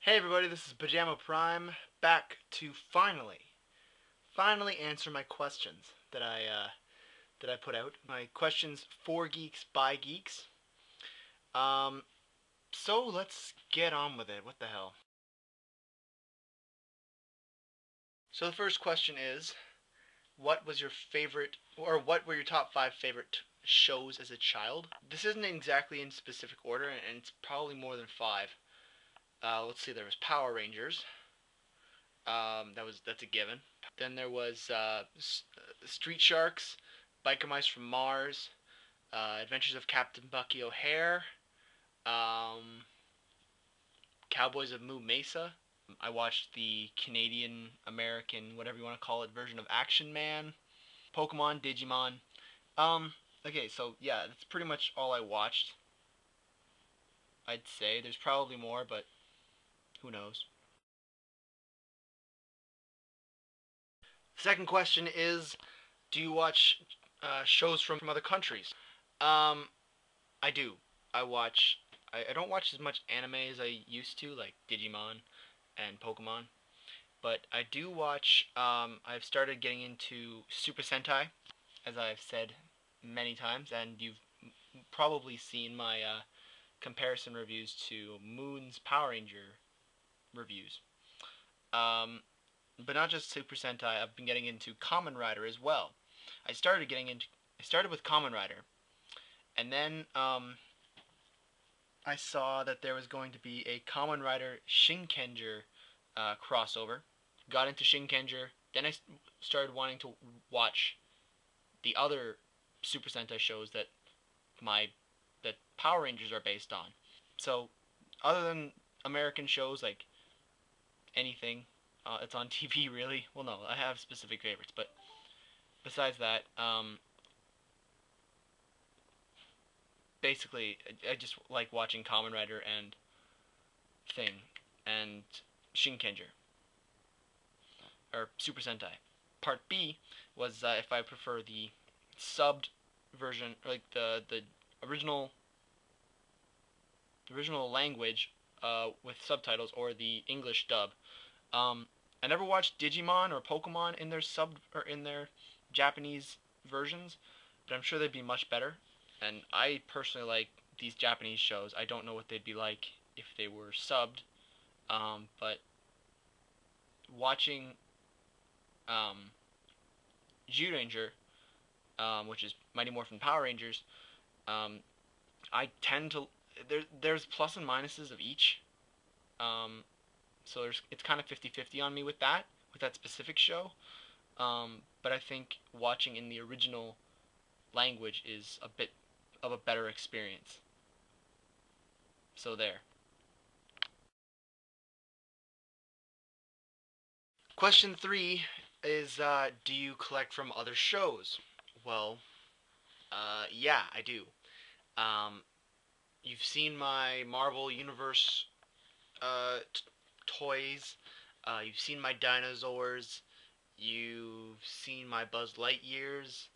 Hey everybody, this is PyjamaPrime, back to finally answer my questions that I put out. My questions for geeks by geeks. Um, so let's get on with it. What the hell? So the first question is, what was your favorite, or what were your top five favorite shows as a child? This isn't exactly in specific order, and it's probably more than five. Let's see. There was Power Rangers. That's a given. Then there was Street Sharks, Biker Mice from Mars, Adventures of Captain Bucky O'Hare, um, Cowboys of Moo Mesa. I watched the Canadian American, whatever you want to call it, version of Action Man, Pokemon, Digimon. Um, okay, so yeah, that's pretty much all I watched. I'd say there's probably more, but who knows. Second question is, do you watch shows from other countries? Um, I do. I watch. I don't watch as much anime as I used to, like Digimon and Pokemon. But I do watch. I've started getting into Super Sentai, as I've said many times, and you've probably seen my comparison reviews to Moon's Power Ranger reviews. Um, but not just Super Sentai. I've been getting into Kamen Rider as well. I started getting into. I started with Kamen Rider, and then I saw that there was going to be a Kamen Rider Shinkenger crossover. Got into Shinkenger. Then I started wanting to watch the other Super Sentai shows my that Power Rangers are based on. So, other than American shows like anything, it's on TV really. Well, no, I have specific favorites, but besides that, basically, I just like watching Kamen Rider and Thing and Shinkenger or Super Sentai. Part B was if I prefer the subbed version, like the original original language with subtitles or the English dub. Um, I never watched Digimon or Pokemon in their sub or in their Japanese versions, but I'm sure they'd be much better. And I personally like these Japanese shows. I don't know what they'd be like if they were subbed, but watching um, Ranger, which is Mighty Morphin Power Rangers, um, I tend to there's plus and minuses of each. Um, so it's kind of 50-50 on me with that specific show. But I think watching in the original language is a bit of a better experience. So there. Question three is do you collect from other shows? Well, yeah, I do. Um, you've seen my Marvel Universe toys. You've seen my dinosaurs. You've seen my Buzz Lightyears.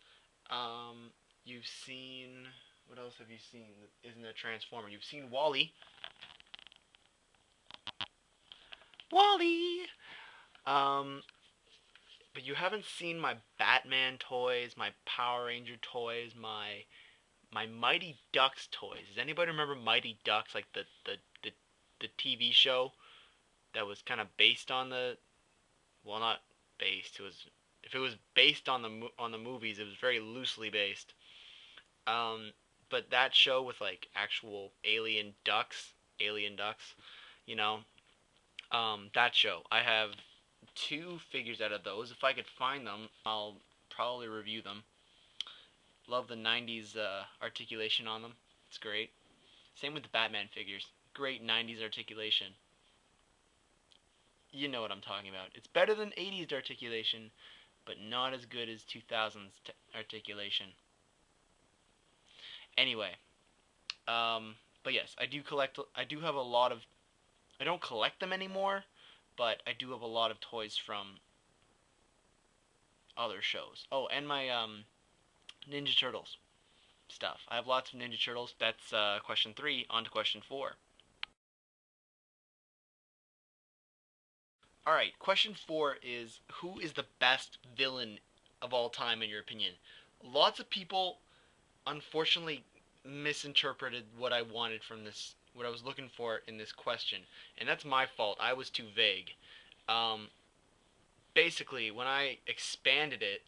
Um, you've seen what else have you seen that isn't a Transformer? You've seen Wally. Wally. Um, but you haven't seen my Batman toys, my Power Ranger toys, my Mighty Ducks toys. Does anybody remember Mighty Ducks, like the TV show that was kind of based on the well, not based. It was if it was based on the movies, it was very loosely based. Um, but that show with like actual alien ducks, you know, that show. I have two figures out of those. If I could find them, I'll probably review them. Love the '90s articulation on them. It's great. Same with the Batman figures. Great '90s articulation. You know what I'm talking about. It's better than '80s articulation, but not as good as 2000s articulation. Anyway, but yes, I do collect. I do have a lot of. I don't collect them anymore, but I do have a lot of toys from other shows. Oh, and my Ninja Turtles stuff. I have lots of Ninja Turtles. That's question three. On to question four. All right, question 4 is who is the best villain of all time in your opinion? Lots of people unfortunately misinterpreted what I wanted from this, what I was looking for in this question, and that's my fault. I was too vague. Um, Basically, when I expanded it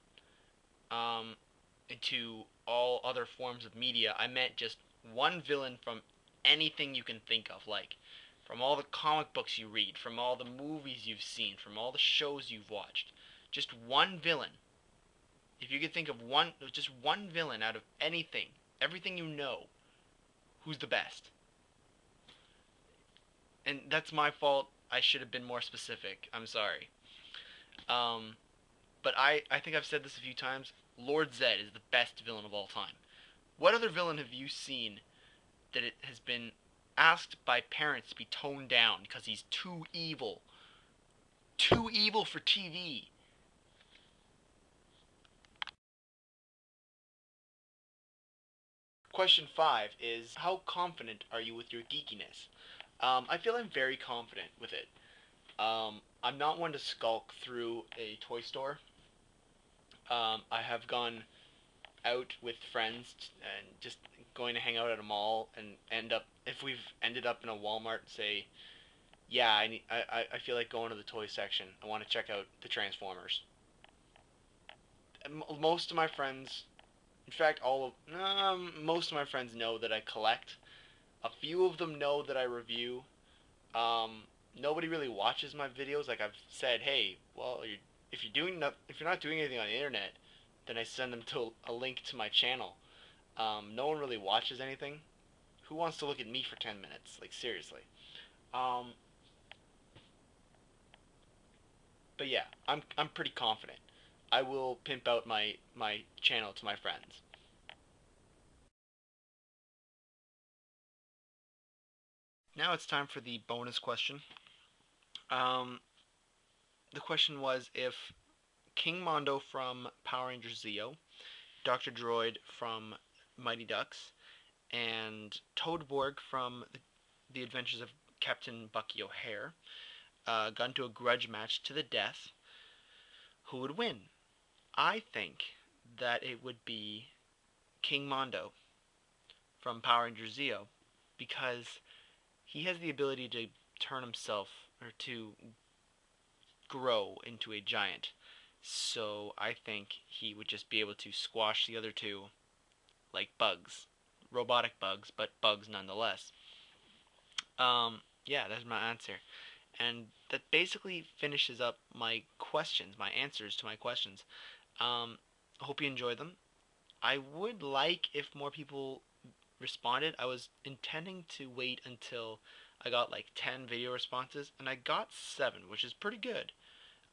um, into all other forms of media, I meant just one villain from anything you can think of, like from all the comic books you read, from all the movies you've seen, from all the shows you've watched. Just one villain. If you could think of one, just one villain out of anything, everything you know, who's the best? And that's my fault. I should have been more specific. I'm sorry. Um, but I think I've said this a few times. Lord Zed is the best villain of all time. What other villain have you seen that it has been asked by parents to be toned down because he's too evil? Too evil for TV. Question 5 is how confident are you with your geekiness? I feel I'm very confident with it. I'm not one to skulk through a toy store. I have gone out with friends and just going to hang out at a mall and end up, if we've ended up in a Walmart, say, yeah, I feel like going to the toy section. I want to check out the Transformers. Most of my friends, in fact, most of my friends know that I collect. A few of them know that I review. Um, Nobody really watches my videos. Like I've said, hey, well, if you're not doing anything on the internet, then I send them to a link to my channel. No one really watches anything. Who wants to look at me for 10 minutes? Like seriously. Um, but yeah, I'm pretty confident. I will pimp out my channel to my friends. Now it's time for the bonus question. Um, the question was if King Mondo from Power Rangers Zeo, Dr. Droid from Mighty Ducks, and Toadborg from the Adventures of Captain Bucky O'Hare got into a grudge match to the death, who would win? I think that it would be King Mondo from Power Rangers Zeo because he has the ability to turn himself or to grow into a giant. So I think he would just be able to squash the other two like bugs. Robotic bugs, but bugs nonetheless. Yeah, that's my answer. And that basically finishes up my questions, my answers to my questions. I hope you enjoyed them. I would like if more people responded. I was intending to wait until I got like 10 video responses, and I got 7, which is pretty good.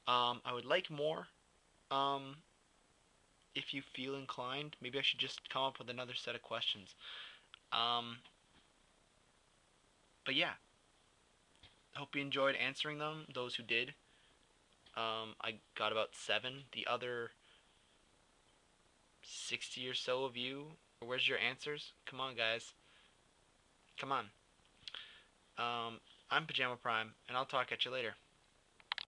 I would like more. Um, if you feel inclined, maybe I should just come up with another set of questions. Um, but yeah, I hope you enjoyed answering them. Those who did, I got about 7. The other 60 or so of you, where's your answers? Come on, guys. Come on. I'm Pajama Prime, and I'll talk at you later.